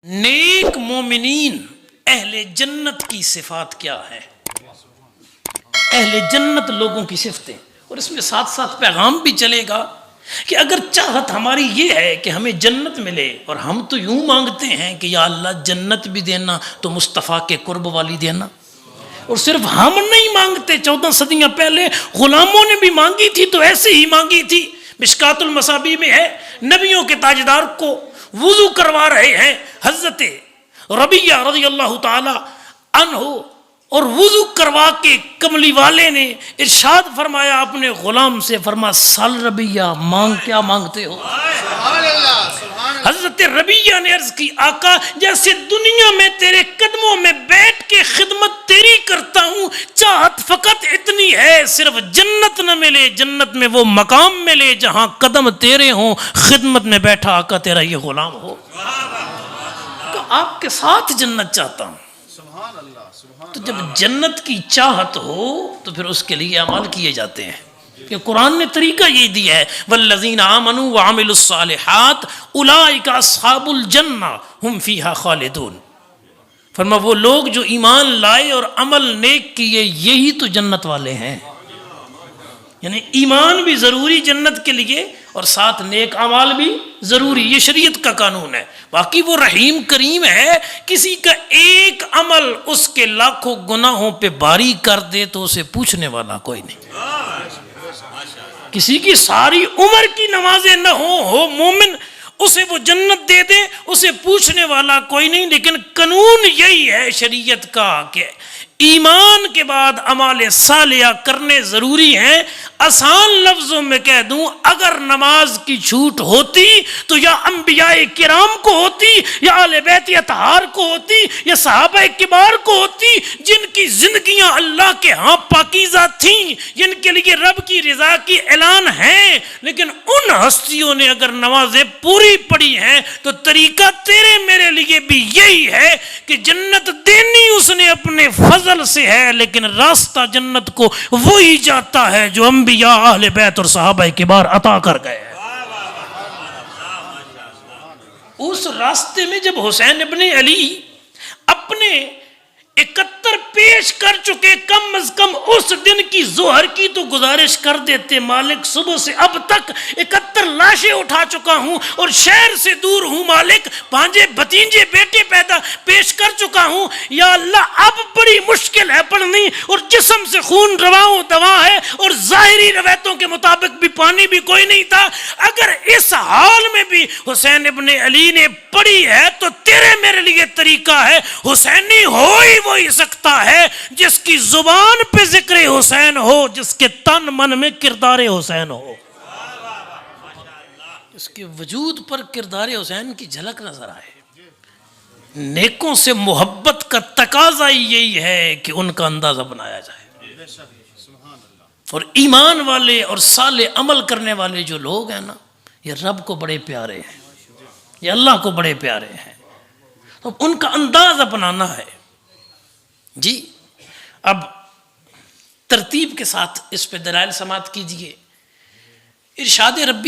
نیک مومنین اہل جنت کی صفات کیا ہے؟ اہل جنت لوگوں کی صفتیں، اور اس میں ساتھ ساتھ پیغام بھی چلے گا کہ اگر چاہت ہماری یہ ہے کہ ہمیں جنت ملے، اور ہم تو یوں مانگتے ہیں کہ یا اللہ جنت بھی دینا تو مصطفیٰ کے قرب والی دینا، اور صرف ہم نہیں مانگتے، 14 صدیاں پہلے غلاموں نے بھی مانگی تھی تو ایسے ہی مانگی تھی۔ مشکات المصابیح میں ہے، نبیوں کے تاجدار کو وضو کروا رہے ہیں حضرت ربیہ رضی اللہ تعالی عنہ، اور وضو کروا کے کملی والے نے ارشاد فرمایا اپنے غلام سے، فرما سل ربیہ، مانگ کیا مانگتے ہو؟ حضرت ربیہ نے عرض کی آقا جیسے دنیا میں تیرے قدموں میں بیٹھ کے خدمت تیری کرتا ہوں، چاہت فقط اتنی ہے صرف جنت نہ ملے، جنت میں وہ مقام ملے جہاں قدم تیرے ہوں، خدمت میں بیٹھا آقا تیرا یہ غلام ہو، تو آپ کے ساتھ جنت چاہتا ہوں۔ تو جب جنت کی چاہت ہو تو پھر اس کے لیے عمل کیے جاتے ہیں، کہ قرآن نے طریقہ یہ دیا ہے، والذین آمنوا وعملوا الصالحات اولئک اصحاب الجنہ ہم فیہا خالدون۔ فرما وہ لوگ جو ایمان لائے اور عمل نیک کیے یہی تو جنت والے ہیں۔ یعنی ایمان بھی ضروری جنت کے لیے، اور ساتھ نیک اعمال بھی ضروری، یہ شریعت کا قانون ہے۔ باقی وہ رحیم کریم ہے، کسی کا ایک عمل اس کے لاکھوں گناہوں پہ باری کر دے تو اسے پوچھنے والا کوئی نہیں۔ کسی کی ساری عمر کی نمازیں نہ ہو مومن، اسے وہ جنت دے دے، اسے پوچھنے والا کوئی نہیں۔ لیکن قانون یہی ہے شریعت کا کہ ایمان کے بعد اعمال صالحہ کرنے ضروری ہیں۔ آسان لفظوں میں کہہ دوں، اگر نماز کی چھوٹ ہوتی تو یا انبیاء کرام کو ہوتی، یا اہل بیت اطہار کو ہوتی، یا صحابہ کبار کو ہوتی، جن کی زندگیاں اللہ کے ہاں پاکیزہ تھیں، جن کے لیے رب کی رضا کی اعلان ہے۔ لیکن ان ہستیوں نے اگر نمازیں پوری پڑھی ہیں تو طریقہ تیرے میرے لیے بھی یہی ہے کہ جنت دینی اس نے اپنے فضل سے ہے، لیکن راستہ جنت کو وہی جاتا ہے جو انبیاء اہل بیت اور صحابہ کبار عطا کر گئے ہیں۔ اس راستے میں جب حسین ابن علی اپنے 71 پیش کر چکے، کم از کم اس دن کی ظہر کی تو گزارش کر دیتے، مالک صبح سے اب تک 71 لاشیں اٹھا چکا ہوں اور شہر سے دور ہوں، مالک بھانجے بھتیجے بیٹے پیدا پیش کر چکا ہوں، یا اللہ اب بڑی مشکل ہے پڑھنی، اور جسم سے خون رواں دوا ہے، اور ظاہری روایتوں کے مطابق بھی پانی بھی کوئی نہیں تھا۔ اگر اس حال میں بھی حسین ابن علی نے پڑھی ہے تو تیرے میرے لیے طریقہ ہے، حسینی ہو ہی وہی سکتا ہے جس کی زبان پہ ذکر حسین ہو، جس کے تن من میں کردار حسین ہو، اس کے وجود پر کردار حسین کی جھلک نظر آئے۔ نیکوں سے محبت کا تقاضا یہی ہے کہ ان کا اندازہ بنایا جائے، اور ایمان والے اور صالح عمل کرنے والے جو لوگ ہیں نا، یہ رب کو بڑے پیارے ہیں، یہ اللہ کو بڑے پیارے ہیں، تو ان کا انداز اپنانا ہے۔ جی اب ترتیب کے ساتھ اس پہ دلائل سماعت کیجئے۔ ارشاد ربی